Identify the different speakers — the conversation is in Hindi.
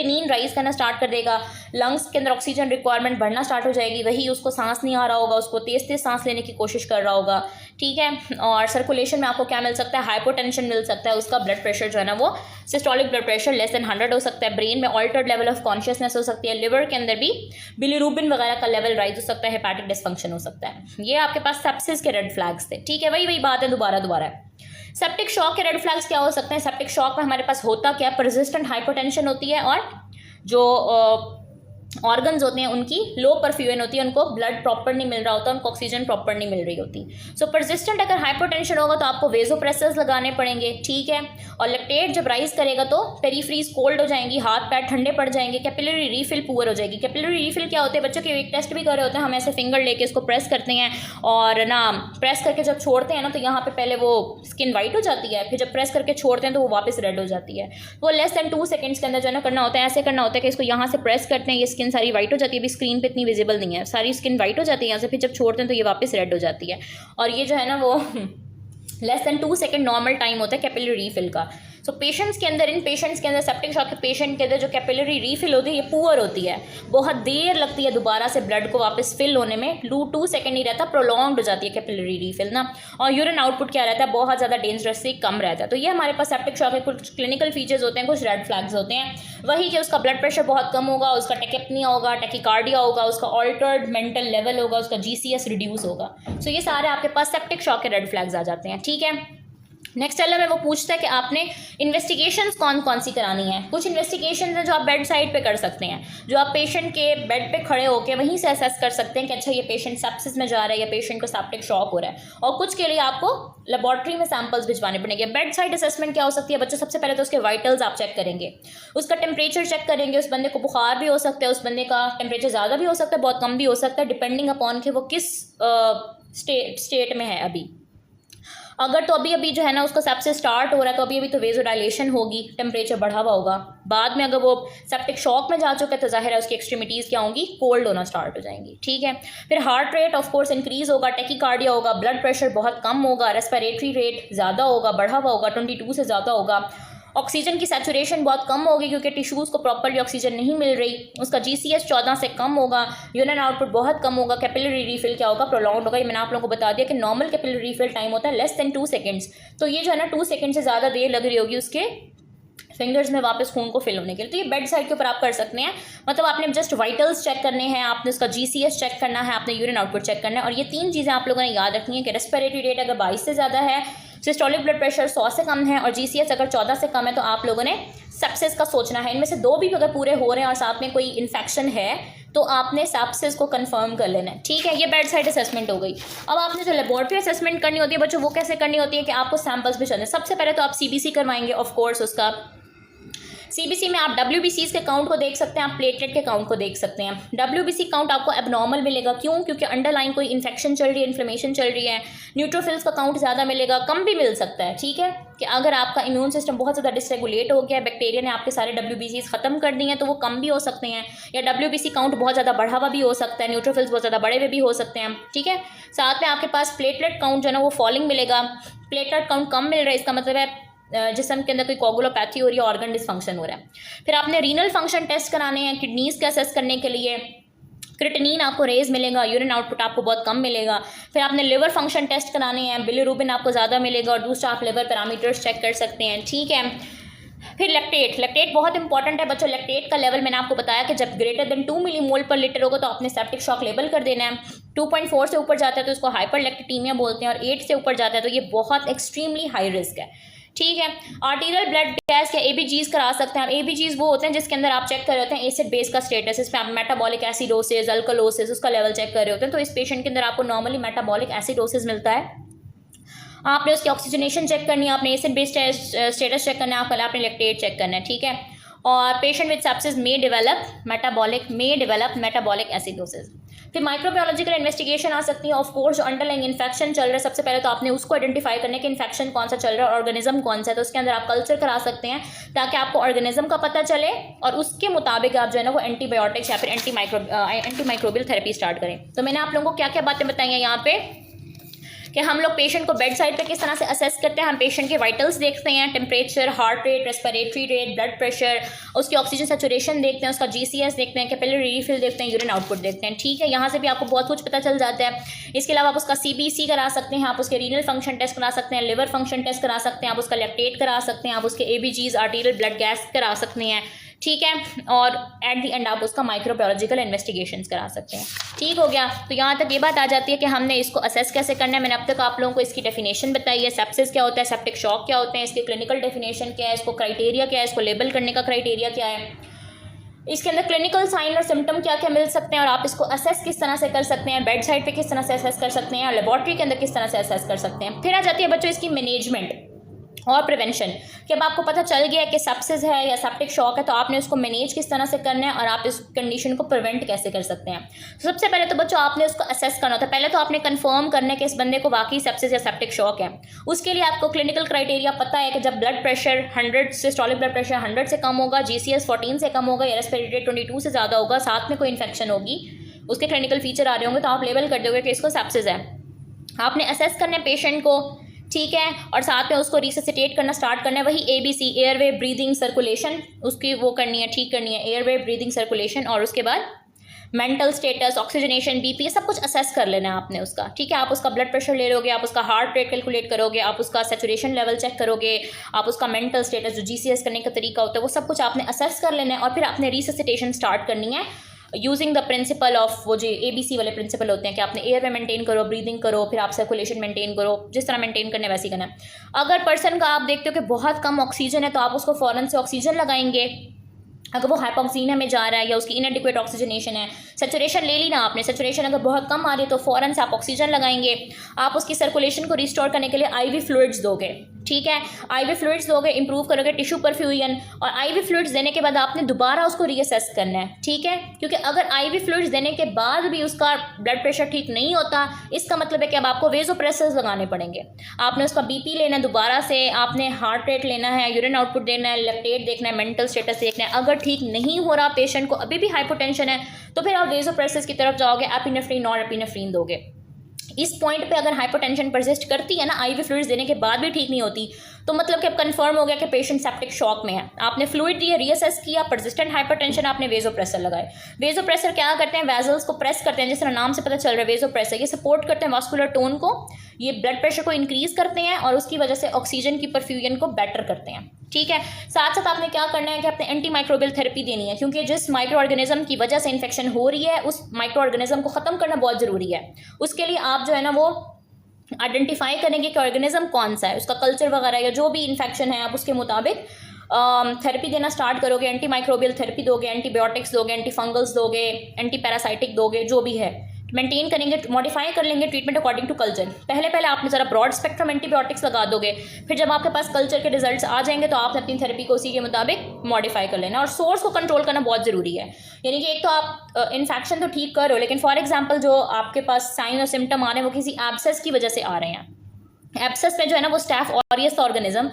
Speaker 1: नींद राइज करना स्टार्ट कर देगा, लंग्स के अंदर ऑक्सीजन रिक्वायरमेंट बढ़ना स्टार्ट हो जाएगी, वही उसको सांस नहीं आ रहा होगा, उसको तेज़ तेज़ सांस लेने की कोशिश कर रहा होगा, ठीक है। और सर्कुलेशन में आपको क्या मिल सकता है, हाइपोटेंशन मिल सकता है, उसका ब्लड प्रेशर जो है ना वो systolic blood pressure less than 100 हो सकता है, ब्रेन में ऑल्टर्ड लेवल ऑफ कॉन्शियसनेस हो सकती है, लिवर के अंदर भी बिलीरुबिन वगैरह का लेवल राइज हो सकता है, हेपेटिक डिसफंक्शन हो सकता है। ये आपके पास सेप्सिस के रेड फ्लैग्स थे, ठीक है। वही बात है दोबारा सेप्टिक शॉक के रेड फ्लैग्स क्या हो सकते हैं। सेप्टिक शॉक में हमारे पास होता क्या है, परसिस्टेंट हाइपोटेंशन होती है और जो ऑर्गन्स होते हैं उनकी लो परफ्यूजन होती है, उनको ब्लड प्रॉपर नहीं मिल रहा होता, उनको ऑक्सीजन प्रॉपर नहीं मिल रही होती। सो परसिस्टेंट अगर हाइपोटेंशन होगा तो आपको वेजोप्रेसर्स लगाने पड़ेंगे, ठीक है। और लैक्टेट जब राइज करेगा तो पेरीफ्रीज कोल्ड हो जाएंगी, हाथ पैर ठंडे पड़ जाएंगे, कैपिलरी रीफिल पुअर हो जाएगी। कैपिलरी रीफिल क्या होते हैं, बच्चों के एक टेस्ट भी कर रहे होते हैं, हम ऐसे फिंगर लेके इसको प्रेस करते हैं और ना प्रेस करके जब छोड़ते हैं ना तो यहाँ पे पहले वो स्किन वाइट हो जाती है, फिर जब प्रेस करके छोड़ते हैं तो वो वापस रेड हो जाती है। वो लेस देन 2 सेकेंड्स के अंदर जो है ना करना होता है, ऐसे करना होता है कि इसको यहाँ से प्रेस करते हैं, ये स्किन सारी वाइट हो जाती है, अभी स्क्रीन पे इतनी विजिबल नहीं है, सारी स्किन वाइट हो जाती है यहाँ से, फिर जब छोड़ते हैं तो ये वापस रेड हो जाती है। और ये जो है ना वो less than 2 second normal time होता है कैपिलरी रीफिल का। सो पेशेंट्स के अंदर, इन पेशेंट्स के अंदर सेप्टिक शॉक के पेशेंट के अंदर जो कैपिलरी रीफिल होती है ये पुअर होती है, बहुत देर लगती है दोबारा से ब्लड को वापस फिल होने में, 2 सेकेंड नहीं रहता, प्रोलॉन्ग्ड हो जाती है कैपिलरी रीफिल ना। और यूरिन आउटपुट क्या रहता है, बहुत ज़्यादा डेंजरस से कम रहता है। तो ये हमारे पास सेप्टिक शॉक के कुछ क्लिनिकल फीचर्स होते हैं, कुछ रेड फ्लैग्स होते हैं। वही कि उसका ब्लड प्रेशर बहुत कम होगा, उसका टेकेप्निया होगा, टेकिकार्डिया होगा, उसका ऑल्टर्ड मेंटल लेवल होगा, उसका GCS रिड्यूस होगा। सो ये सारे आपके पास सेप्टिक शॉक के रेड फ्लैग्स आ जाते हैं, ठीक है। नेक्स्ट एल में वो पूछता है कि आपने इन्वेस्टिगेशंस कौन कौन सी करानी है। कुछ इन्वेस्टिगेशंस हैं जो आप बेड साइड पे कर सकते हैं, जो आप पेशेंट के बेड पे खड़े होकर वहीं से असेस कर सकते हैं कि अच्छा ये पेशेंट सेप्सिस में जा रहा है या पेशेंट को सेप्टिक शॉक हो रहा है। और कुछ के लिए आपको लेबॉर्ट्री में सैंपल्स भिजवाने पड़ेंगे। बेड साइड असेसमेंट क्या हो सकती है बच्चों, सबसे पहले तो उसके वाइटल्स आप चेक करेंगे, उसका टेम्परेचर चेक करेंगे, उस बंदे को बुखार भी हो सकता है, उस बंदे का टेम्परेचर ज़्यादा भी हो सकता है, बहुत कम भी हो सकता है, डिपेंडिंग अपॉन कि वो किस स्टेट में है अभी। अगर तो अभी जो है ना उसका सेप्सिस स्टार्ट हो रहा है तो अभी तो वेजोडाइलेशन होगी, टेम्परेचर बढ़ा हुआ होगा। बाद में अगर वो सेप्टिक शॉक में जा चुका है तो जाहिर है उसकी एक्सट्रीमिटीज़ क्या होंगी, कोल्ड होना स्टार्ट हो जाएंगी, ठीक है। फिर heart rate of course increase होगा, टेकिकार्डिया होगा, ब्लड प्रेशर बहुत कम होगा, रेस्पिरेटरी रेट ज़्यादा होगा, बढ़ा हुआ होगा, 22 से ज़्यादा होगा। ऑक्सीजन की सैचुरेशन बहुत कम होगी क्योंकि टिश्यूज़ को प्रॉपरली ऑक्सीजन नहीं मिल रही। उसका GCS 14 से कम होगा, यूरिन आउटपुट बहुत कम होगा, कैपिलरी रीफिल क्या होगा, प्रोलॉन्ग्ड होगा। ये मैंने आप लोगों को बता दिया कि नॉर्मल कैपिलरी रीफिल टाइम होता है लेस देन 2 सेकेंड्स। तो ये जो है ना 2 सेकेंड से ज़्यादा देर लग रही होगी उसके फिंगर्स में वापस खून को फिल होने के लिए। तो ये बेड साइड के ऊपर आप कर सकते हैं, मतलब आपने जस्ट वाइटल्स चेक करने हैं, आपने उसका GCS चेक करना है, आपने यूरिन आउटपुट चेक करना है। और ये 3 चीज़ें आप लोगों ने याद रखनी है कि रेस्पिरेटरी रेट अगर 22 से ज़्यादा है, सिस्टोलिक ब्लड प्रेशर 100 से कम है और GCS अगर 14 से कम है तो आप लोगों ने सेप्सिस का सोचना है। इनमें से 2 भी अगर पूरे हो रहे हैं और साथ में कोई इन्फेक्शन है तो आपने सेप्सिस को कंफर्म कर लेना है, ठीक है। ये बेड साइड असेसमेंट हो गई। अब आपने जो लेबोरेटरी असेसमेंट करनी होती है बच्चों, वो कैसे करनी होती है कि आपको सैंपल्स भी चलने। सबसे पहले तो आप CBC करवाएंगे, ऑफ कोर्स उसका CBC में आप WBCs के काउंट को देख सकते हैं, आप प्लेटलेट के काउंट को देख सकते हैं। WBC काउंट आपको एबनॉर्मल मिलेगा, क्यों? क्योंकि अंडरलाइन कोई इन्फेक्शन चल रही है, इन्फ्लेमेशन चल रही है। न्यूट्रोफिल्स का काउंट ज़्यादा मिलेगा, कम भी मिल सकता है, ठीक है। कि अगर आपका इम्यून सिस्टम बहुत ज़्यादा डिसरेगुलेट हो गया है, बैक्टीरिया ने आपके सारे WBCs ख़त्म कर दिए हैं, तो वो कम भी हो सकते हैं। या WBC काउंट बहुत ज़्यादा बढ़ा हुआ भी हो सकता है, न्यूट्रोफिल्स बहुत ज़्यादा बढ़े हुए भी हो सकते हैं, ठीक है। साथ में आपके पास प्लेटलेट काउंट जो है ना वो फॉलिंग मिलेगा। प्लेटलेट काउंट कम मिल रहा है, इसका मतलब है जिस्म के अंदर कोई कोगुलोपैथी हो रही है, ऑर्गन डिसफंक्शन हो रहा है। फिर आपने रीनल फंक्शन टेस्ट कराने हैं, किडनीज़ के असेस करने के लिए। क्रिएटिनिन आपको रेज मिलेगा, यूरिन आउटपुट आपको बहुत कम मिलेगा। फिर आपने लिवर फंक्शन टेस्ट कराने हैं, बिलिरुबिन आपको ज़्यादा मिलेगा और दूसरा आप लिवर पैरामीटर्स चेक कर सकते हैं, ठीक है। फिर लैक्टेट बहुत इंपॉर्टेंट है बच्चों। लैक्टेट का लेवल मैंने आपको बताया कि जब ग्रेटर देन 2 मिलीमोल पर लीटर होगा तो आपने सेप्टिक शॉक लेबल कर देना है। 2.4 से ऊपर जाता है तो इसको हाइपरलैक्टेमीमिया बोलते हैं और 8 से ऊपर जाता है तो ये बहुत एक्सट्रीमली हाई रिस्क है, ठीक है। आर्टीरियल ब्लड टेस्ट या ABGs करा सकते हैं आप। ABGs वो होते हैं जिसके अंदर आप चेक कर रहे होते हैं एसिड बेस का स्टेटस, इस पर आप मेटाबॉलिक एसिडोसिस, अल्कलोसिस उसका लेवल चेक कर रहे होते हैं। तो इस पेशेंट के अंदर आपको नॉर्मली मेटाबॉलिक एसिडोसिस मिलता है। आपने उसकी ऑक्सीजनेशन चेक करनी है, आपने एसिड बेस स्टेटस चेक करना है, आपने लैक्टेट चेक करना है, ठीक है। और patient with sepsis may develop metabolic acidosis. फिर माइक्रोबायोलॉजिकल इन्वेस्टिगेशन आ सकती है। ऑफ कोर्स जो अंडरलाइंग इन्फेक्शन चल रहा है, सबसे पहले तो आपने उसको आइडेंटिफाई करना है कि इन्फेक्शन कौन सा चल रहा है, ऑर्गेनिज्म कौन सा है। तो उसके अंदर आप कल्चर करा सकते हैं ताकि आपको ऑर्गेनिज्म का पता चले और उसके मुताबिक आप जो है ना वो एंटीबायोटिक्स या फिर एंटी माइक्रोबियल थेरेपी स्टार्ट करें। तो मैंने आप लोगों को क्या क्या बातें बताई हैं यहाँ पे। कि हम लोग पेशेंट को बेड साइड पे किस तरह से असेस करते हैं। हम पेशेंट के वाइटल्स देखते हैं, temperature, heart rate, respiratory rate, blood pressure, उसकी ऑक्सीजन सैचुरेशन देखते हैं, उसका GCS देखते हैं, कैपिलरी रीफिल देखते हैं, यूरिन आउटपुट देखते हैं। ठीक है, यहाँ से भी आपको बहुत कुछ पता चल जाता है। इसके अलावा आप उसका CBC करा सकते हैं, आप उसके रीनल फंक्शन टेस्ट करा सकते हैं, लिवर फंक्शन टेस्ट करा सकते हैं, आप उसका लैक्टेट करा सकते हैं, आप उसके ABGs, आर्टीरियल ब्लड गैस करा सकते हैं। ठीक है, और एट द एंड आप उसका माइक्रोबायोलॉजिकल इन्वेस्टिगेशंस करा सकते हैं। ठीक हो गया। तो यहाँ तक ये बात आ जाती है कि हमने इसको असेस कैसे करना है। मैंने अब तक आप लोगों को इसकी डेफिनेशन बताई है, सेप्सिस क्या होता है, सेप्टिक शॉक क्या होते हैं, इसकी क्लिनिकल डेफिनेशन क्या है, इसको क्राइटेरिया क्या है, इसको लेबल करने का क्राइटेरिया क्या है, इसके अंदर क्लिनिकल साइन और सिम्टम क्या क्या मिल सकते हैं, और आप इसको असेस किस तरह से कर सकते हैं, बेड साइड पे किस तरह से असेस कर सकते हैं, और लेबॉर्ट्री के अंदर किस तरह से असेस कर सकते हैं। फिर आ जाती है बच्चों इसकी मैनेजमेंट और प्रिवेंशन। कि अब आपको पता चल गया है कि सेप्सिस है या सेप्टिक शॉक है, तो आपने उसको मैनेज किस तरह से करना है और आप इस कंडीशन को प्रिवेंट कैसे कर सकते हैं। तो सबसे पहले तो बच्चों आपने उसको असेस करना होता है। पहले तो आपने कंफर्म करना है कि इस बंदे को वाकई सेप्सिस या सेप्टिक शॉक है। उसके लिए आपको क्लिनिकल क्राइटेरिया पता है कि जब blood pressure 100 systolic blood pressure 100 से कम होगा, GCS 14 से कम होगा, या रेस्पिरेटरी रेट 22 से ज़्यादा होगा, साथ में कोई इन्फेक्शन होगी, उसके क्लिनिकल फीचर आ रहे होंगे, तो आप लेबल कर दोगे कि इसको सेप्सिस है। आपने असेस करना है पेशेंट को, ठीक है, और साथ में उसको रिससिटेट करना स्टार्ट करना है। वही ABC, एयरवे, ब्रीदिंग, सर्कुलेशन, उसकी वो करनी है, ठीक करनी है, एयरवे, ब्रीदिंग, सर्कुलेशन, और उसके बाद मेंटल स्टेटस, ऑक्सीजनेशन, BP, ये सब कुछ असेस कर लेना है आपने उसका। ठीक है, आप उसका ब्लड प्रेशर ले लोगे, आप उसका हार्ट रेट कैलकुलेट करोगे, आप उसका सैचुरेशन लेवल चेक करोगे, आप उसका मेंटल स्टेटस जो GCS करने का तरीका होता है वो सब कुछ आपने असेस कर लेना है। और फिर आपने रिससिटेशन स्टार्ट करनी है यूजिंग द प्रिंसिपल ऑफ, वो जो ABC वाले प्रिंसिपल होते हैं कि आपने एयर में मेंटेन करो, ब्रीदिंग करो, फिर आप सर्कुलेशन मेंटेन करो, जिस तरह मेंटेन करने वैसे ही करना है। अगर पर्सन का आप देखते हो कि बहुत कम ऑक्सीजन है, तो आप उसको फ़ौरन से ऑक्सीजन लगाएंगे। अगर वो हाइपोक्सीनिया में जा रहा है या उसकी इनएडिक्वेट ऑक्सीजनेशन है, सैचुरेशन ले ली ना आपने, सैचुरेशन अगर बहुत कम आ रही है तो फ़ौरन से आप ऑक्सीजन लगाएंगे। आप उसकी सर्कुलेशन को रिस्टोर करने के लिए IV फ्लूइड्स दोगे। ठीक है, IV फ्लूइड्स दोगे, इंप्रूव करोगे टिश्यू परफ्यूजन, और IV फ्लूइड्स देने के बाद आपने दोबारा उसको रीअसेस करना है। ठीक है, क्योंकि अगर IV फ्लूइड्स देने के बाद भी उसका ब्लड प्रेशर ठीक नहीं होता, इसका मतलब है कि अब आपको वेजोप्रेसर्स लगाने पड़ेंगे। आपने उसका BP लेना है दोबारा से, आपने हार्ट रेट लेना है, यूरिन आउटपुट देना है, लैक्टेट देखना है, मेंटल स्टेटस देखना है। अगर ठीक नहीं हो रहा, पेशेंट को अभी भी हाइपोटेंशन है, तो फिर आप वेजोप्रेसर्स की तरफ जाओगे, एपिनेफ्रिन और एपिनेफ्रिन दोगे। इस पॉइंट पे अगर हाइपोटेंशन परसिस्ट करती है ना, IV फ्लूइड्स देने के बाद भी ठीक नहीं होती, तो मतलब कि अब कंफर्म हो गया कि पेशेंट सेप्टिक शॉक में है। आपने फ्लूइड दिए, रीअसेस किया, परसिस्टेंट हाइपरटेंशन, आपने वेजोप्रेसर लगाए। वेजोप्रेसर क्या करते हैं, वेजल्स को प्रेस करते हैं, जिस तरह नाम से पता चल रहा है वेजोप्रेसर, ये सपोर्ट करते हैं वास्कुलर टोन को, ये ब्लड प्रेशर को इंक्रीज करते हैं और उसकी वजह से ऑक्सीजन की परफ्यूजन को बेटर करते हैं। ठीक है, साथ साथ आपने क्या करना है कि आपने एंटी माइक्रोबियल थेरेपी देनी है, क्योंकि जिस माइक्रो ऑर्गेनिज्म की वजह से इन्फेक्शन हो रही है, उस माइक्रो ऑर्गेनिज्म को ख़त्म करना बहुत ज़रूरी है। उसके लिए आप जो है ना वो आइडेंटिफाई करेंगे कि ऑर्गेनिज्म कौन सा है, उसका कल्चर वगैरह या जो भी इन्फेक्शन है, आप उसके मुताबिक थेरेपी देना स्टार्ट करोगे। एंटी माइक्रोबियल थेरेपी दोगे, एंटीबायोटिक्स दोगे, एंटी फंगल्स दोगे, एंटी पैरासाइटिक दोगे, जो भी है मेंटेन करेंगे, मॉडिफाई कर लेंगे ट्रीटमेंट अकॉर्डिंग टू कल्चर। पहले आपने ज़रा ब्रॉड स्पेक्ट्रम एंटीबायोटिक्स लगा दोगे, फिर जब आपके पास कल्चर के रिजल्ट्स आ जाएंगे तो आपने अपनी थेरेपी को उसी के मुताबिक मॉडिफाई कर लेना। और सोर्स को कंट्रोल करना बहुत ज़रूरी है, यानी कि एक तो आप इन्फेक्शन तो ठीक कर रहे हो, लेकिन फॉर एग्जाम्पल जो आपके पास साइन और सिम्टम आ रहे हैं वो किसी एब्सेस की वजह से आ रहे हैं। एब्सेस में जो है ना वो स्टैफ ऑरियस ऑर्गेनिज्म